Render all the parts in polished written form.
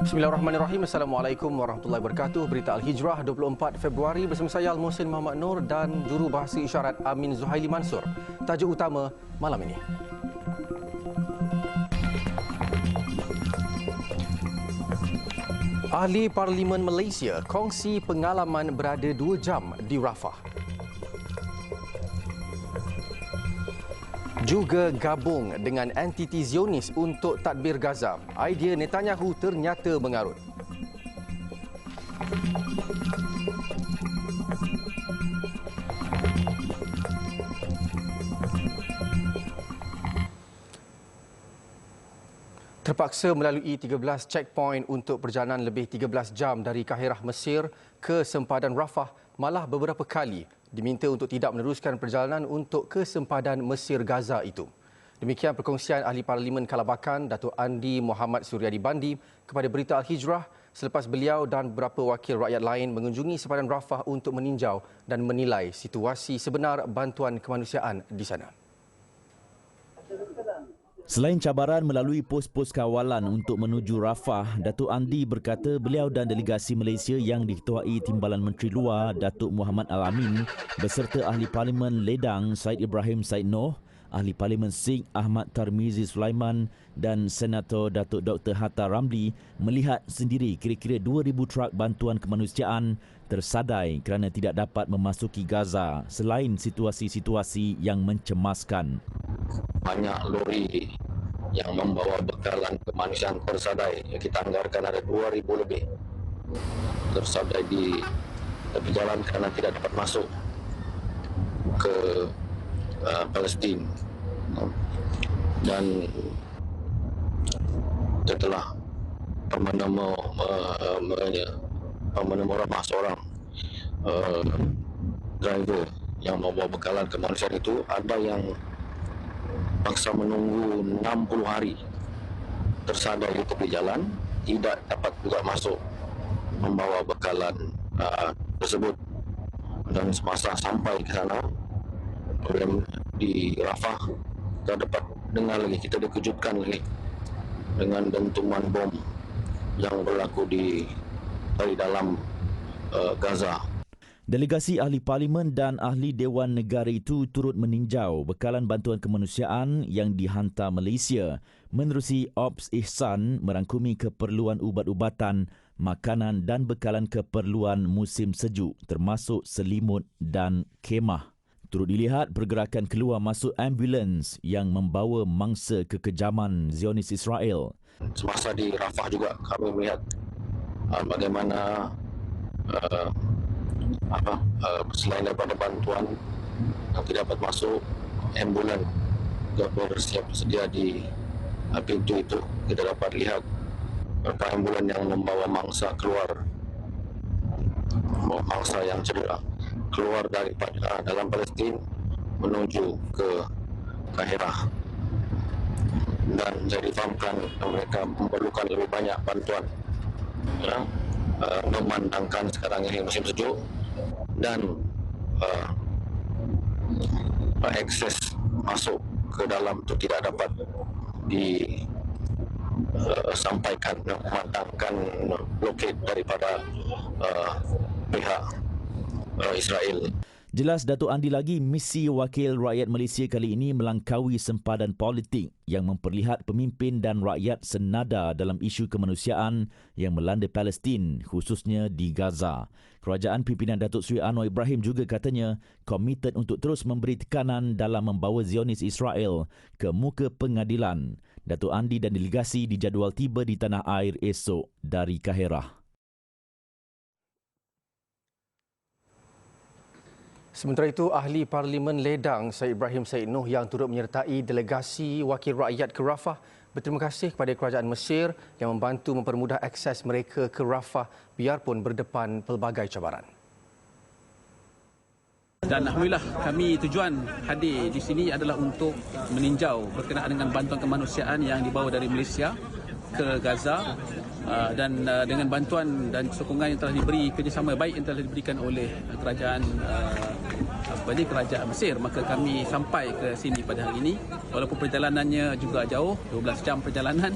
Bismillahirrahmanirrahim. Assalamualaikum warahmatullahi wabarakatuh. Berita Al-Hijrah 24 Februari bersama saya Al-Muhsin Muhammad Nur dan juru bahasa isyarat Amin Zuhaili Mansur. Tajuk utama malam ini. Ahli Parlimen Malaysia kongsi pengalaman berada 2 jam di Rafah. Juga gabung dengan entiti Zionis untuk tadbir Gaza. Idea Netanyahu ternyata mengarut. Terpaksa melalui 13 checkpoint untuk perjalanan lebih 13 jam dari Kahirah, Mesir ke sempadan Rafah, malah beberapa kali diminta untuk tidak meneruskan perjalanan untuk ke sempadan Mesir Gaza itu. Demikian perkongsian Ahli Parlimen Kalabakan Datuk Andi Muhammad Suryadi Bandi kepada Berita Al-Hijrah selepas beliau dan beberapa wakil rakyat lain mengunjungi sempadan Rafah untuk meninjau dan menilai situasi sebenar bantuan kemanusiaan di sana. Selain cabaran melalui pos-pos kawalan untuk menuju Rafah, Datuk Andi berkata beliau dan delegasi Malaysia yang diketuai Timbalan Menteri Luar Datuk Muhammad Al-Amin beserta Ahli Parlimen Ledang Said Ibrahim Said Noh, Ahli Parlimen Sikh Ahmad Tarmizi Sulaiman dan Senator Datuk Dr. Hatta Ramli melihat sendiri kira-kira 2,000 trak bantuan kemanusiaan tersadai kerana tidak dapat memasuki Gaza selain situasi-situasi yang mencemaskan. Banyak lori yang membawa bekalan kemanusiaan tersadai. Kita anggarkan ada 2,000 lebih tersadai di tepi jalan kerana tidak dapat masuk ke Palestin. Dan setelah menemukan seorang driver yang membawa bekalan kemanusiaan itu, ada yang paksa menunggu 60 hari tersadai di tepi jalan, tidak dapat juga masuk membawa bekalan tersebut. Dan semasa sampai ke sana di Rafah, kita dapat dengar lagi, kita dikejutkan lagi dengan dentuman bom yang berlaku dari dalam Gaza. Delegasi Ahli Parlimen dan Ahli Dewan Negara itu turut meninjau bekalan bantuan kemanusiaan yang dihantar Malaysia menerusi Ops Ihsan merangkumi keperluan ubat-ubatan, makanan dan bekalan keperluan musim sejuk termasuk selimut dan kemah. Turut dilihat pergerakan keluar masuk ambulans yang membawa mangsa kekejaman Zionis Israel. Semasa di Rafah juga kami melihat bagaimana selain daripada bantuan yang tidak dapat masuk, ambulan juga bersiap sedia di pintu itu. Kita dapat lihat beberapa ambulan yang membawa mangsa yang cedera keluar daripada dalam Palestin menuju ke Kahirah. Dan saya difahamkan mereka memerlukan lebih banyak bantuan, memandangkan sekarang ini musim sejuk dan akses masuk ke dalam itu tidak dapat disampaikan, memandangkan blokade daripada pihak Israel. Jelas Datuk Andi lagi, misi Wakil Rakyat Malaysia kali ini melangkaui sempadan politik yang memperlihat pemimpin dan rakyat senada dalam isu kemanusiaan yang melanda Palestin, khususnya di Gaza. Kerajaan pimpinan Datuk Seri Anwar Ibrahim juga katanya komited untuk terus memberi tekanan dalam membawa Zionis Israel ke muka pengadilan. Datuk Andi dan delegasi dijadual tiba di tanah air esok dari Kahirah. Sementara itu, Ahli Parlimen Ledang Said Ibrahim Said Noh yang turut menyertai delegasi wakil rakyat ke Rafah berterima kasih kepada kerajaan Mesir yang membantu mempermudah akses mereka ke Rafah biarpun berdepan pelbagai cabaran. Dan alhamdulillah kami tujuan hadir di sini adalah untuk meninjau berkenaan dengan bantuan kemanusiaan yang dibawa dari Malaysia ke Gaza dan dengan bantuan dan sokongan yang telah diberi, kerjasama baik yang telah diberikan oleh kerajaan Mesir, maka kami sampai ke sini pada hari ini walaupun perjalanannya juga jauh, 12 jam perjalanan,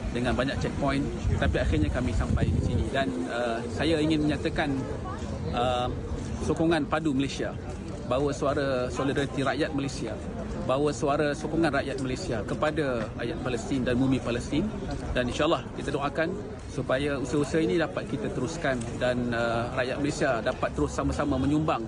dengan banyak checkpoint, tapi akhirnya kami sampai di sini. Dan saya ingin menyatakan sokongan padu Malaysia, bahawa suara solidariti rakyat Malaysia, bahawa suara sokongan rakyat Malaysia kepada rakyat Palestin dan bumi Palestin. Dan insyaAllah kita doakan supaya usaha-usaha ini dapat kita teruskan dan rakyat Malaysia dapat terus sama-sama menyumbang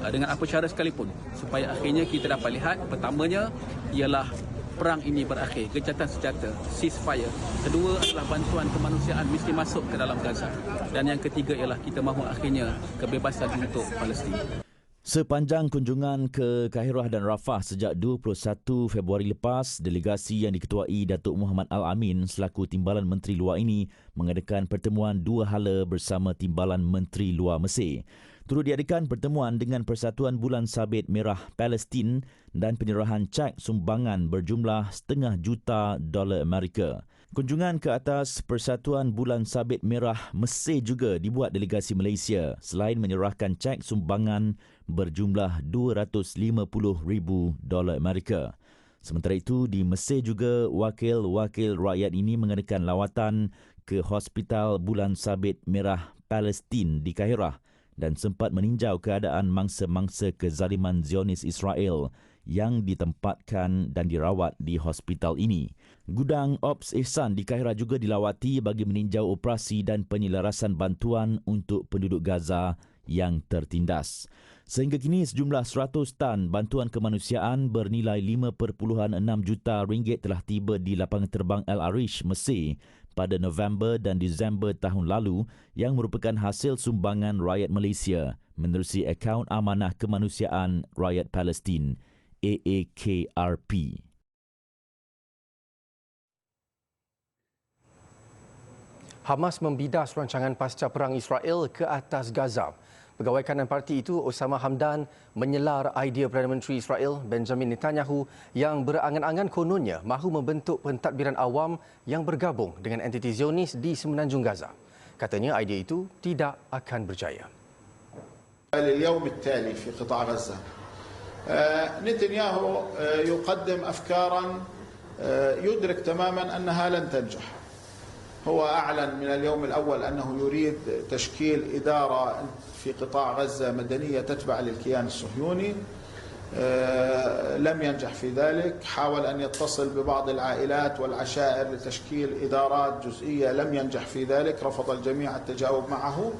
dengan apa cara sekalipun, supaya akhirnya kita dapat lihat, pertamanya ialah perang ini berakhir, gencatan senjata, ceasefire. Kedua adalah bantuan kemanusiaan mesti masuk ke dalam Gaza. Dan yang ketiga ialah kita mahu akhirnya kebebasan untuk Palestin. Sepanjang kunjungan ke Kahirah dan Rafah sejak 21 Februari lepas, delegasi yang diketuai Datuk Muhammad Al-Amin selaku Timbalan Menteri Luar ini mengadakan pertemuan dua hala bersama Timbalan Menteri Luar Mesir. Turut diadakan pertemuan dengan Persatuan Bulan Sabit Merah Palestin dan penyerahan cek sumbangan berjumlah $500 juta Amerika. Kunjungan ke atas Persatuan Bulan Sabit Merah Mesir juga dibuat delegasi Malaysia selain menyerahkan cek sumbangan berjumlah $250,000 Amerika. Sementara itu, di Mesir juga wakil-wakil rakyat ini mengadakan lawatan ke Hospital Bulan Sabit Merah Palestin di Kahirah dan sempat meninjau keadaan mangsa-mangsa kezaliman Zionis Israel yang ditempatkan dan dirawat di hospital ini. Gudang Ops Ihsan di Kahirah juga dilawati bagi meninjau operasi dan penyelarasan bantuan untuk penduduk Gaza yang tertindas. Sehingga kini sejumlah 100 tan bantuan kemanusiaan bernilai 5.6 juta ringgit telah tiba di lapangan terbang El Arish, Mesir pada November dan Disember tahun lalu yang merupakan hasil sumbangan rakyat Malaysia menerusi akaun amanah kemanusiaan rakyat Palestin AAKRP. Hamas membidas rancangan pasca perang Israel ke atas Gaza. Pegawai kanan parti itu, Osama Hamdan, menyelar idea Perdana Menteri Israel Benjamin Netanyahu yang berangan-angan kononnya mahu membentuk pentadbiran awam yang bergabung dengan entiti Zionis di semenanjung Gaza. Katanya idea itu tidak akan berjaya. اليوم التالي في قطاع غزة نتنياهو يقدم أفكارا يدرك تماما أنها لن تنجح. هو أعلن من اليوم الأول أنه يريد تشكيل إدارة في قطاع غزة مدنية تتبع للكيان الصهيوني. لم ينجح في ذلك. حاول أن يتصل ببعض العائلات والعشائر لتشكيل إدارات جزئية. لم ينجح في ذلك. رفض الجميع التجاوب معه.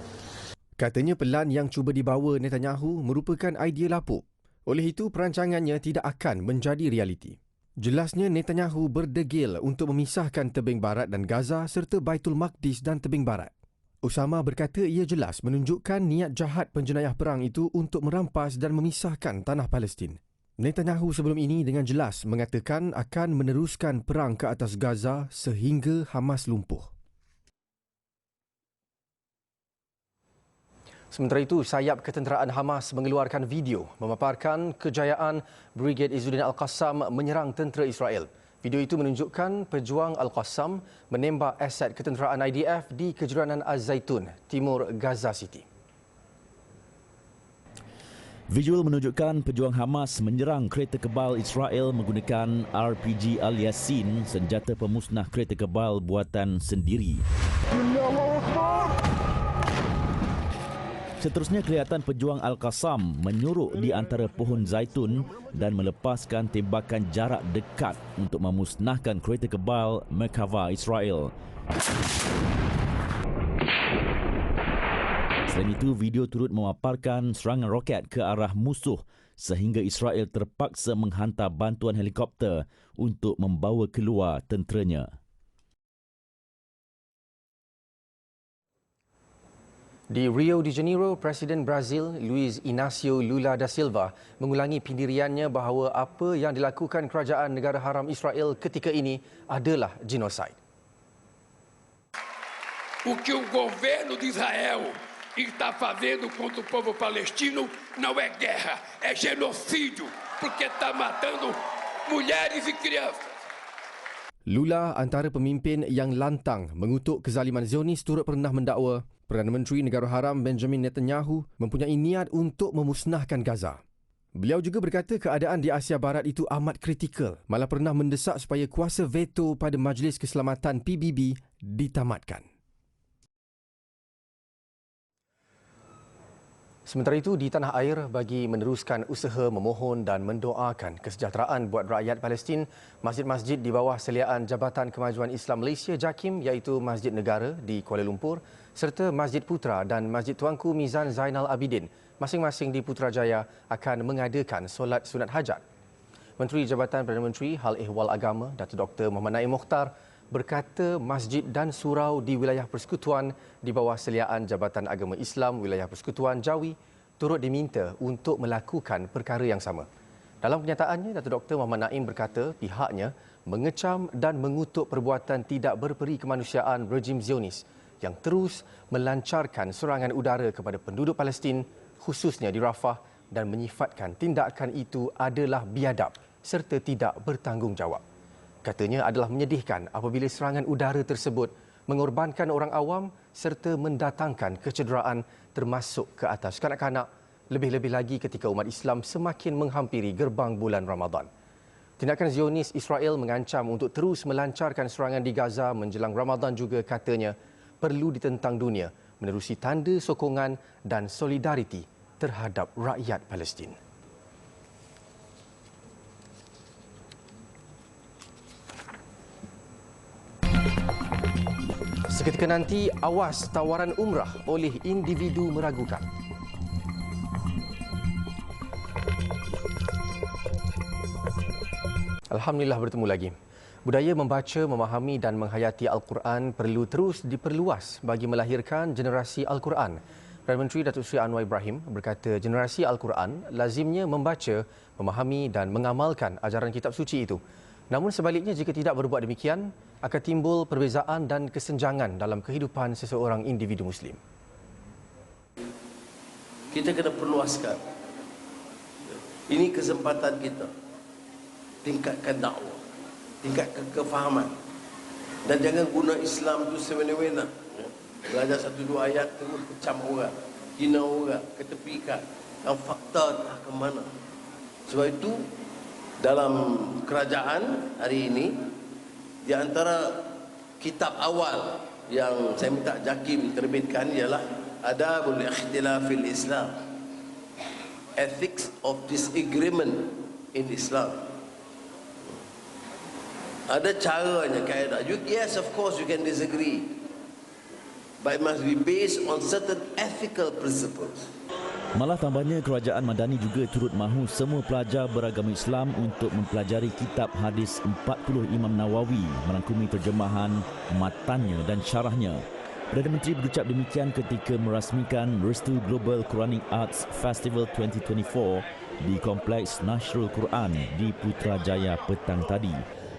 Katanya pelan yang cuba dibawa Netanyahu merupakan idea lapuk. Oleh itu, perancangannya tidak akan menjadi realiti. Jelasnya Netanyahu berdegil untuk memisahkan tebing barat dan Gaza serta Baitul Maqdis dan tebing barat. Osama berkata ia jelas menunjukkan niat jahat penjenayah perang itu untuk merampas dan memisahkan tanah Palestin. Netanyahu sebelum ini dengan jelas mengatakan akan meneruskan perang ke atas Gaza sehingga Hamas lumpuh. Sementara itu, sayap ketenteraan Hamas mengeluarkan video memaparkan kejayaan Brigade Izzuddin Al-Qassam menyerang tentera Israel. Video itu menunjukkan pejuang Al-Qassam menembak aset ketenteraan IDF di Kejuruanan Az-Zaitun, timur Gaza City. Visual menunjukkan pejuang Hamas menyerang kereta kebal Israel menggunakan RPG Al-Yassin, senjata pemusnah kereta kebal buatan sendiri. Seterusnya, kelihatan pejuang Al-Qassam menyuruk di antara pohon zaitun dan melepaskan tembakan jarak dekat untuk memusnahkan kereta kebal Merkava Israel. Selain itu, video turut memaparkan serangan roket ke arah musuh sehingga Israel terpaksa menghantar bantuan helikopter untuk membawa keluar tenteranya. Di Rio de Janeiro, Presiden Brazil Luiz Inácio Lula da Silva mengulangi pendiriannya bahawa apa yang dilakukan kerajaan negara haram Israel ketika ini adalah genosid. O que o governo de Israel está fazendo contra o povo palestino não é guerra, é genocídio, porque está matando mulheres e crianças. Lula, antara pemimpin yang lantang mengutuk kezaliman Zionis, turut pernah mendakwa Perdana Menteri Negara Haram Benjamin Netanyahu mempunyai niat untuk memusnahkan Gaza. Beliau juga berkata keadaan di Asia Barat itu amat kritikal, malah pernah mendesak supaya kuasa veto pada Majlis Keselamatan PBB ditamatkan. Sementara itu, di tanah air, bagi meneruskan usaha memohon dan mendoakan kesejahteraan buat rakyat Palestin, masjid-masjid di bawah seliaan Jabatan Kemajuan Islam Malaysia JAKIM iaitu Masjid Negara di Kuala Lumpur serta Masjid Putra dan Masjid Tuanku Mizan Zainal Abidin masing-masing di Putrajaya akan mengadakan solat sunat hajat. Menteri Jabatan Perdana Menteri Hal Ehwal Agama Datuk Dr. Mohammad Naim Mokhtar berkata masjid dan surau di wilayah persekutuan di bawah seliaan Jabatan Agama Islam Wilayah Persekutuan Jawi turut diminta untuk melakukan perkara yang sama. Dalam kenyataannya, Datuk Dr. Mohammad Naim berkata pihaknya mengecam dan mengutuk perbuatan tidak berperi kemanusiaan rejim Zionis yang terus melancarkan serangan udara kepada penduduk Palestin khususnya di Rafah dan menyifatkan tindakan itu adalah biadab serta tidak bertanggungjawab. Katanya adalah menyedihkan apabila serangan udara tersebut mengorbankan orang awam serta mendatangkan kecederaan termasuk ke atas kanak-kanak, lebih-lebih lagi ketika umat Islam semakin menghampiri gerbang bulan Ramadan. Tindakan Zionis Israel mengancam untuk terus melancarkan serangan di Gaza menjelang Ramadan juga katanya perlu ditentang dunia menerusi tanda sokongan dan solidariti terhadap rakyat Palestin. Seketika nanti, awas tawaran umrah oleh individu meragukan. Alhamdulillah bertemu lagi. Budaya membaca, memahami dan menghayati Al-Quran perlu terus diperluas bagi melahirkan generasi Al-Quran. Perdana Menteri Datuk Seri Anwar Ibrahim berkata generasi Al-Quran lazimnya membaca, memahami dan mengamalkan ajaran kitab suci itu. Namun sebaliknya, jika tidak berbuat demikian, akan timbul perbezaan dan kesenjangan dalam kehidupan seseorang individu Muslim. Kita kena perluaskan. Ini kesempatan kita. Tingkatkan dakwah. Tingkatkan kefahaman. Dan jangan guna Islam itu semena-mena. Belajar satu dua ayat terus kecam orang. Hina orang. Ketepikan. Dan fakta entah ke mana. Sebab itu, dalam kerajaan hari ini, di antara kitab awal yang saya minta JAKIM terbitkan ialah Adabul Ikhtilafil Islam, Ethics of Disagreement in Islam. Ada caranya, kaedah. Yes, of course you can disagree, but it must be based on certain ethical principles. Malah tambahnya, kerajaan Madani juga turut mahu semua pelajar beragama Islam untuk mempelajari kitab hadis 40 Imam Nawawi merangkumi terjemahan, matannya dan syarahnya. Perdana Menteri berucap demikian ketika merasmikan Restu Global Quranic Arts Festival 2024 di Kompleks Nashrul Quran di Putrajaya petang tadi.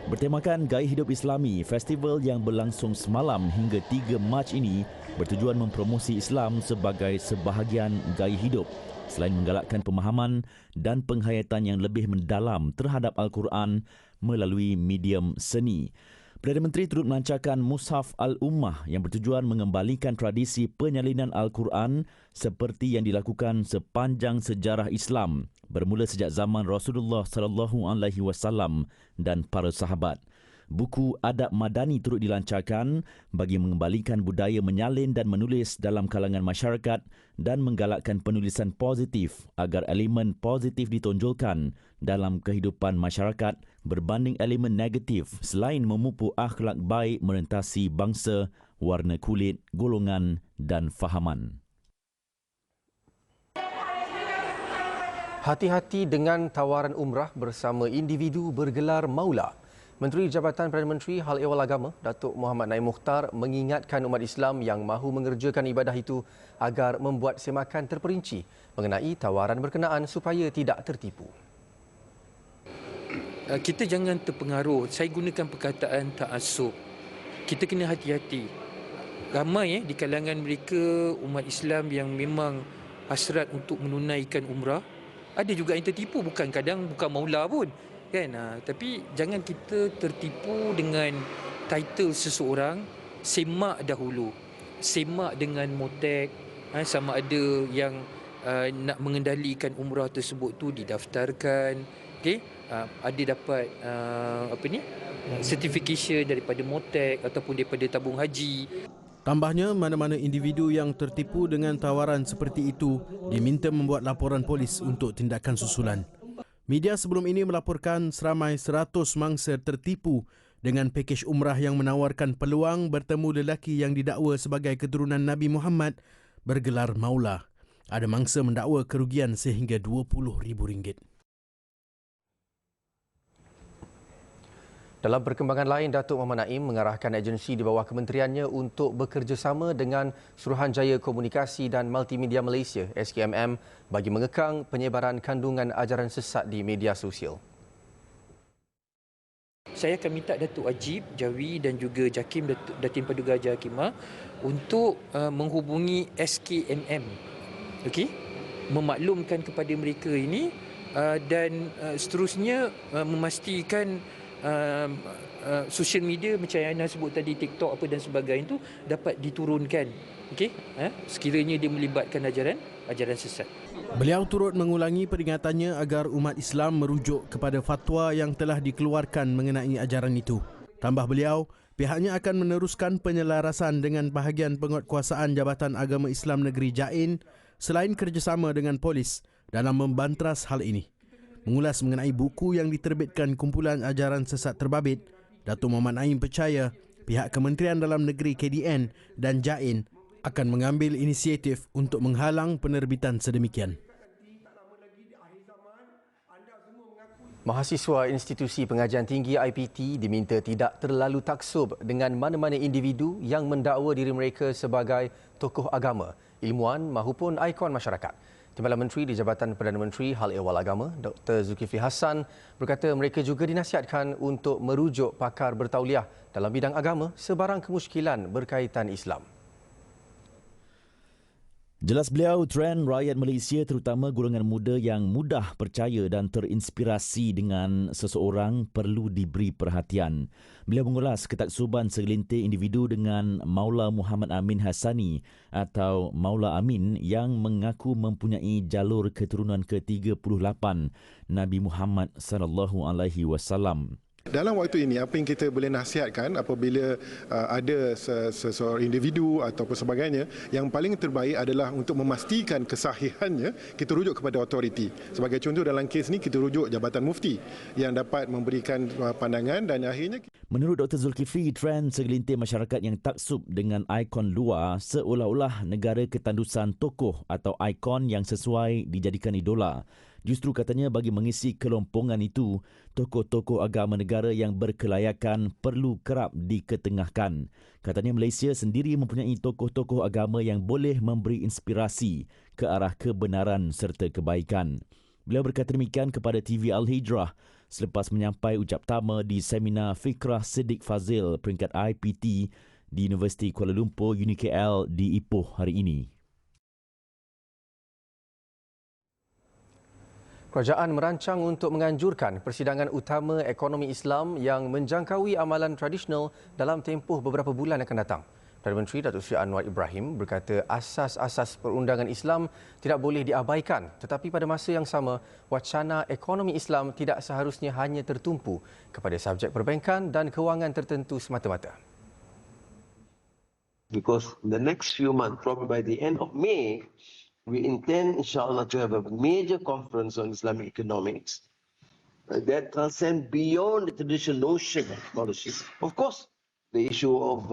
Bertemakan Gaya Hidup Islami, festival yang berlangsung semalam hingga 3 Mac ini bertujuan mempromosi Islam sebagai sebahagian gaya hidup selain menggalakkan pemahaman dan penghayatan yang lebih mendalam terhadap Al-Quran melalui medium seni. Perdana Menteri turut melancarkan Mushaf Al-Ummah yang bertujuan mengembalikan tradisi penyalinan Al-Quran seperti yang dilakukan sepanjang sejarah Islam bermula sejak zaman Rasulullah SAW dan para sahabat. Buku Adab Madani turut dilancarkan bagi mengembalikan budaya menyalin dan menulis dalam kalangan masyarakat dan menggalakkan penulisan positif agar elemen positif ditonjolkan dalam kehidupan masyarakat berbanding elemen negatif selain memupuk akhlak baik merentasi bangsa, warna kulit, golongan dan fahaman. Hati-hati dengan tawaran umrah bersama individu bergelar maula. Menteri Jabatan Perdana Menteri Hal Ehwal Agama Datuk Mohammad Naim Mokhtar mengingatkan umat Islam yang mahu mengerjakan ibadah itu agar membuat semakan terperinci mengenai tawaran berkenaan supaya tidak tertipu. Kita jangan terpengaruh. Saya gunakan perkataan ta'assub. Kita kena hati-hati. Ramai di kalangan mereka umat Islam yang memang hasrat untuk menunaikan umrah. Ada juga yang tertipu, kadang bukan maula pun. Kan? Tapi jangan kita tertipu dengan title seseorang. Semak dahulu. Semak dengan motek. Sama ada yang nak mengendalikan umrah tersebut tu didaftarkan, okey, ada dapat certification daripada MOTEC ataupun daripada tabung haji. Tambahnya, mana-mana individu yang tertipu dengan tawaran seperti itu diminta membuat laporan polis untuk tindakan susulan. Media sebelum ini melaporkan seramai 100 mangsa tertipu dengan pakej umrah yang menawarkan peluang bertemu lelaki yang didakwa sebagai keturunan Nabi Muhammad bergelar Maula. Ada mangsa mendakwa kerugian sehingga RM20,000. Dalam perkembangan lain, Datuk Muhammad Naim mengarahkan agensi di bawah kementeriannya untuk bekerjasama dengan Suruhanjaya Komunikasi dan Multimedia Malaysia (SKMM) bagi mengekang penyebaran kandungan ajaran sesat di media sosial. Saya akan minta Datuk Ajib, Jawi dan juga Jakim, Datin Paduka Raja Hakimah untuk menghubungi SKMM, okey, memaklumkan kepada mereka ini dan seterusnya memastikan social media macam yang Ana sebut tadi, TikTok apa dan sebagainya itu dapat diturunkan, okey, sekiranya dia melibatkan ajaran sesat. Beliau turut mengulangi peringatannya agar umat Islam merujuk kepada fatwa yang telah dikeluarkan mengenai ajaran itu. Tambah beliau, pihaknya akan meneruskan penyelarasan dengan bahagian penguatkuasaan Jabatan Agama Islam Negeri Jain selain kerjasama dengan polis dalam membantras hal ini. Mengulas mengenai buku yang diterbitkan kumpulan ajaran sesat terbabit, Datuk Muhammad Naim percaya pihak Kementerian Dalam Negeri KDN dan Jain akan mengambil inisiatif untuk menghalang penerbitan sedemikian. Mahasiswa Institusi Pengajian Tinggi IPT diminta tidak terlalu taksub dengan mana-mana individu yang mendakwa diri mereka sebagai tokoh agama, ilmuwan mahupun ikon masyarakat. Timbalan Menteri di Jabatan Perdana Menteri Hal Ehwal Agama, Dr. Zulkifli Hassan berkata mereka juga dinasihatkan untuk merujuk pakar bertauliah dalam bidang agama sebarang kemusykilan berkaitan Islam. Jelas beliau, trend rakyat Malaysia terutama golongan muda yang mudah percaya dan terinspirasi dengan seseorang perlu diberi perhatian. Beliau mengulas ketaksuban segelintir individu dengan Maula Muhammad Amin Hassani atau Maula Amin yang mengaku mempunyai jalur keturunan ke-38 Nabi Muhammad SAW. Dalam waktu ini, apa yang kita boleh nasihatkan apabila ada seseorang individu ataupun sebagainya, yang paling terbaik adalah untuk memastikan kesahihannya, kita rujuk kepada autoriti. Sebagai contoh dalam kes ini, kita rujuk Jabatan Mufti yang dapat memberikan pandangan dan akhirnya... Menurut Dr. Zulkifli, trend segelintir masyarakat yang taksub dengan ikon luar seolah-olah negara ketandusan tokoh atau ikon yang sesuai dijadikan idola. Justru katanya bagi mengisi kelompongan itu, tokoh-tokoh agama negara yang berkelayakan perlu kerap diketengahkan. Katanya Malaysia sendiri mempunyai tokoh-tokoh agama yang boleh memberi inspirasi ke arah kebenaran serta kebaikan. Beliau berkata demikian kepada TV Al-Hijrah selepas menyampai ucap tama di seminar Fikrah Siddiq Fazil peringkat IPT di Universiti Kuala Lumpur UniKL di Ipoh hari ini. Kerajaan merancang untuk menganjurkan persidangan utama ekonomi Islam yang menjangkaui amalan tradisional dalam tempoh beberapa bulan akan datang. Perdana Menteri Datuk Seri Anwar Ibrahim berkata asas-asas perundangan Islam tidak boleh diabaikan, tetapi pada masa yang sama, wacana ekonomi Islam tidak seharusnya hanya tertumpu kepada subjek perbankan dan kewangan tertentu semata-mata. Because the next few months, probably by the end of May, we intend, inshallah, to have a major conference on Islamic economics that transcends beyond the traditional notion of scholarship. Of course, the issue of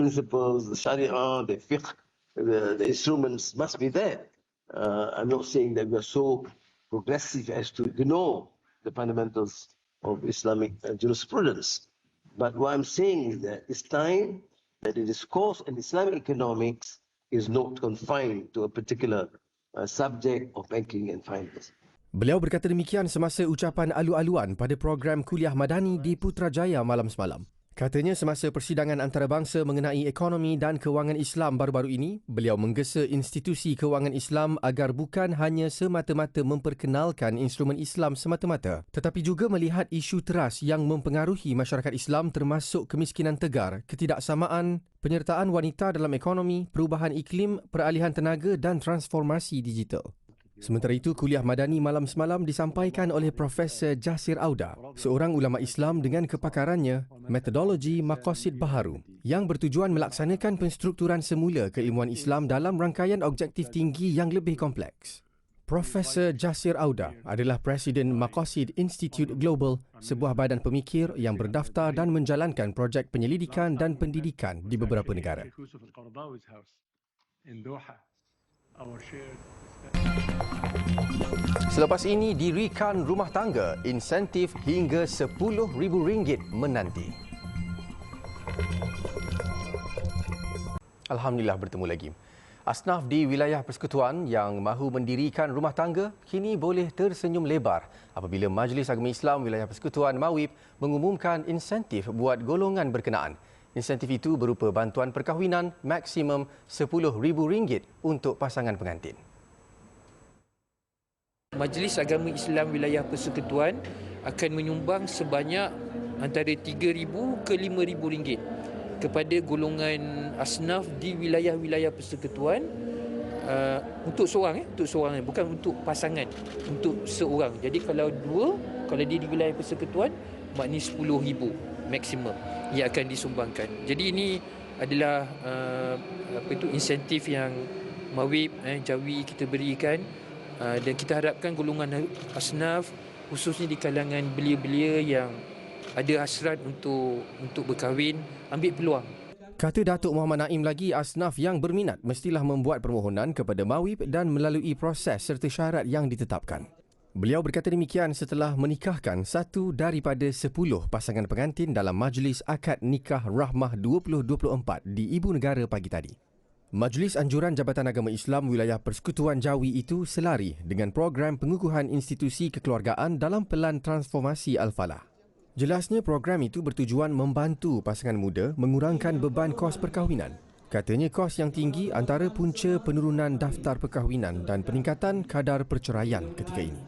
principles, the Sharia, the fiqh, the instruments must be there. I'm not saying that we are so progressive as to ignore the fundamentals of Islamic jurisprudence. But what I'm saying is that it's time that the discourse in Islamic economics is not confined to a particular subject of banking and finance. Beliau berkata demikian semasa ucapan alu-aluan pada program kuliah madani di Putrajaya malam semalam. Katanya semasa persidangan antarabangsa mengenai ekonomi dan kewangan Islam baru-baru ini, beliau menggesa institusi kewangan Islam agar bukan hanya semata-mata memperkenalkan instrumen Islam semata-mata, tetapi juga melihat isu teras yang mempengaruhi masyarakat Islam termasuk kemiskinan tegar, ketidaksamaan, penyertaan wanita dalam ekonomi, perubahan iklim, peralihan tenaga dan transformasi digital. Sementara itu, kuliah madani malam semalam disampaikan oleh Profesor Jasir Auda, seorang ulama Islam dengan kepakarannya metodologi maqasid baharu yang bertujuan melaksanakan penstrukturan semula keilmuan Islam dalam rangkaian objektif tinggi yang lebih kompleks. Profesor Jasir Auda adalah Presiden Maqasid Institute Global, sebuah badan pemikir yang berdaftar dan menjalankan projek penyelidikan dan pendidikan di beberapa negara. Selepas ini dirikan rumah tangga, insentif hingga RM10,000 menanti. Alhamdulillah bertemu lagi. Asnaf di wilayah persekutuan yang mahu mendirikan rumah tangga kini boleh tersenyum lebar apabila Majlis Agama Islam Wilayah Persekutuan MAWIP mengumumkan insentif buat golongan berkenaan. Insentif itu berupa bantuan perkahwinan maksimum RM10,000 untuk pasangan pengantin. Majlis Agama Islam Wilayah Persekutuan akan menyumbang sebanyak antara RM3,000 ke RM5,000 kepada golongan asnaf di wilayah-wilayah persekutuan untuk seorang, bukan untuk pasangan, untuk seorang. Jadi kalau dia di wilayah persekutuan, maknanya RM10,000 maksimum yang akan disumbangkan. Jadi ini adalah insentif yang MAWIP Jawi kita berikan, dan kita harapkan golongan asnaf khususnya di kalangan belia-belia yang ada hasrat untuk berkahwin ambil peluang. Kata Datuk Muhammad Naim lagi, asnaf yang berminat mestilah membuat permohonan kepada MAWIP dan melalui proses serta syarat yang ditetapkan. Beliau berkata demikian setelah menikahkan satu daripada 10 pasangan pengantin dalam Majlis Akad Nikah Rahmah 2024 di Ibu Negara pagi tadi. Majlis Anjuran Jabatan Agama Islam Wilayah Persekutuan Jawi itu selari dengan program pengukuhan institusi kekeluargaan dalam Pelan Transformasi Al-Falah. Jelasnya program itu bertujuan membantu pasangan muda mengurangkan beban kos perkahwinan. Katanya kos yang tinggi antara punca penurunan daftar perkahwinan dan peningkatan kadar perceraian ketika ini.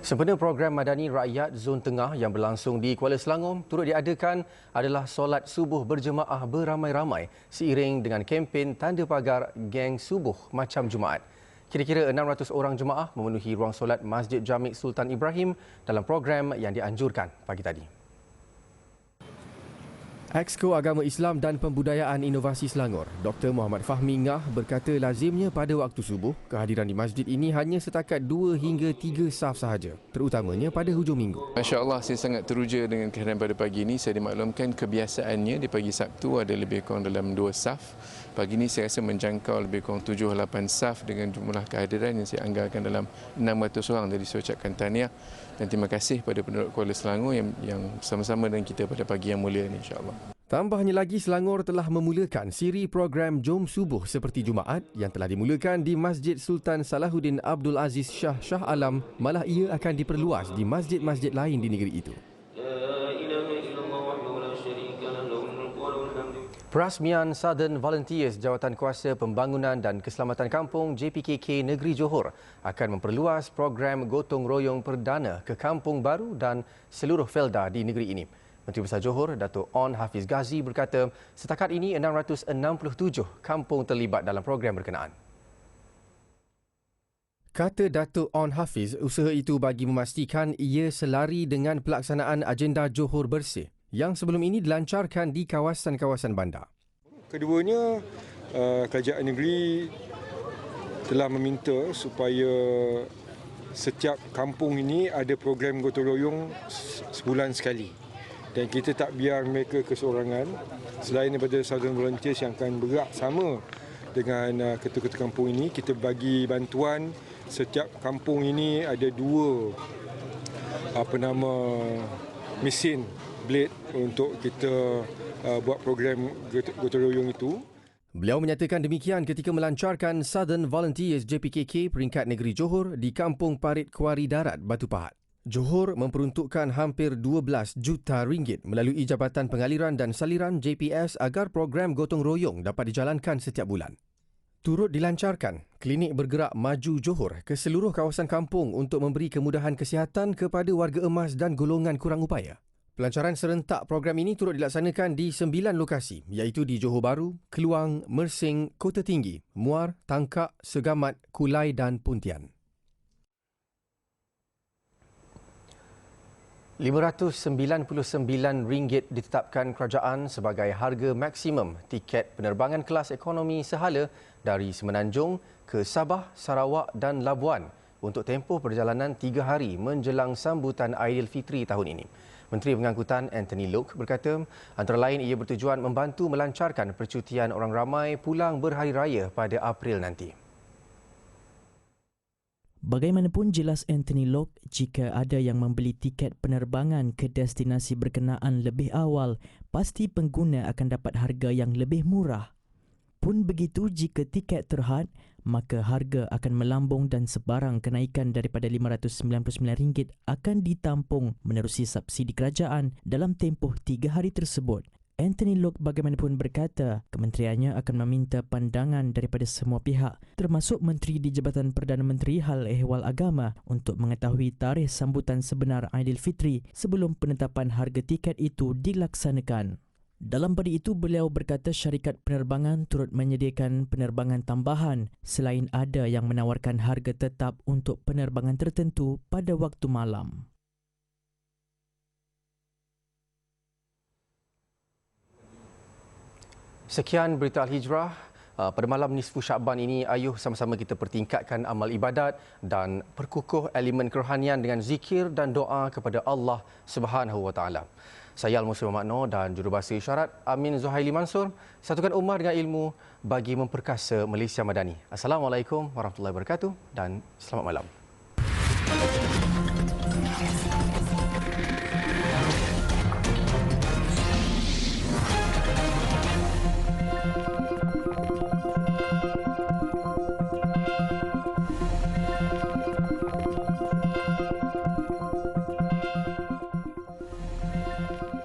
Sempena program Madani Rakyat Zon Tengah yang berlangsung di Kuala Selangor turut diadakan adalah solat subuh berjemaah beramai-ramai seiring dengan kempen tanda pagar geng subuh macam Jumaat. Kira-kira 600 orang jemaah memenuhi ruang solat Masjid Jamik Sultan Ibrahim dalam program yang dianjurkan pagi tadi. Exco Agama Islam dan Pembudayaan Inovasi Selangor, Dr. Muhammad Fahmi Ngah berkata lazimnya pada waktu subuh, kehadiran di masjid ini hanya setakat 2 hingga 3 saf sahaja, terutamanya pada hujung minggu. Masya-Allah, saya sangat teruja dengan kehadiran pada pagi ini. Saya dimaklumkan kebiasaannya di pagi Sabtu ada lebih kurang dalam 2 saf. Pagi ini saya rasa menjangkau lebih kurang 7-8 saf dengan jumlah kehadiran yang saya anggarkan dalam 600 orang. Jadi saya ucapkan tahniah dan terima kasih pada penduduk Kuala Selangor yang sama-sama dengan kita pada pagi yang mulia ini, insya-Allah. Tambahnya lagi, Selangor telah memulakan siri program Jom Subuh seperti Jumaat yang telah dimulakan di Masjid Sultan Salahuddin Abdul Aziz Shah Shah Alam, malah ia akan diperluas di masjid-masjid lain di negeri itu. Perasmian Southern Volunteers Jawatan Kuasa Pembangunan dan Keselamatan Kampung JPKK Negeri Johor akan memperluas program gotong royong perdana ke kampung baru dan seluruh felda di negeri ini. Menteri Besar Johor, Datuk On Hafiz Ghazi berkata setakat ini 667 kampung terlibat dalam program berkenaan. Kata Datuk On Hafiz, usaha itu bagi memastikan ia selari dengan pelaksanaan agenda Johor Bersih yang sebelum ini dilancarkan di kawasan-kawasan bandar. Keduanya, kerajaan negeri telah meminta supaya setiap kampung ini ada program gotong royong sebulan sekali. Dan kita tak biar mereka keseorangan selain daripada Southern Volunteers yang akan bergerak sama dengan ketua-ketua kampung ini. Kita bagi bantuan, setiap kampung ini ada 2 mesin blade untuk kita buat program gotong royong itu. Beliau menyatakan demikian ketika melancarkan Southern Volunteers JPKK peringkat negeri Johor di Kampung Parit Kuari Darat, Batu Pahat. Johor memperuntukkan hampir 12 juta ringgit melalui Jabatan Pengaliran dan Saliran JPS agar program gotong royong dapat dijalankan setiap bulan. Turut dilancarkan klinik bergerak maju Johor ke seluruh kawasan kampung untuk memberi kemudahan kesihatan kepada warga emas dan golongan kurang upaya. Pelancaran serentak program ini turut dilaksanakan di 9 lokasi iaitu di Johor Bahru, Keluang, Mersing, Kota Tinggi, Muar, Tangkak, Segamat, Kulai dan Pontian. RM599 ditetapkan kerajaan sebagai harga maksimum tiket penerbangan kelas ekonomi sehala dari Semenanjung ke Sabah, Sarawak dan Labuan untuk tempoh perjalanan 3 hari menjelang sambutan Aidilfitri tahun ini. Menteri Pengangkutan Anthony Loke berkata antara lain ia bertujuan membantu melancarkan percutian orang ramai pulang berhari raya pada April nanti. Bagaimanapun jelas Anthony Loke, jika ada yang membeli tiket penerbangan ke destinasi berkenaan lebih awal, pasti pengguna akan dapat harga yang lebih murah. Pun begitu jika tiket terhad, maka harga akan melambung dan sebarang kenaikan daripada RM599 akan ditampung menerusi subsidi kerajaan dalam tempoh 3 hari tersebut. Anthony Loke bagaimanapun berkata, kementeriannya akan meminta pandangan daripada semua pihak, termasuk Menteri di Jabatan Perdana Menteri Hal Ehwal Agama untuk mengetahui tarikh sambutan sebenar Aidilfitri sebelum penetapan harga tiket itu dilaksanakan. Dalam pada itu, beliau berkata syarikat penerbangan turut menyediakan penerbangan tambahan selain ada yang menawarkan harga tetap untuk penerbangan tertentu pada waktu malam. Sekian berita Al-Hijrah. Pada malam nisfu Syakban ini, ayuh sama-sama kita pertingkatkan amal ibadat dan perkukuh elemen kerohanian dengan zikir dan doa kepada Allah Subhanahu Wa Taala. Saya Al-Muslim Makno dan jurubahasa isyarat Amin Zuhaili Mansur. Satukan ummah dengan ilmu bagi memperkasa Malaysia Madani. Assalamualaikum warahmatullahi wabarakatuh dan selamat malam.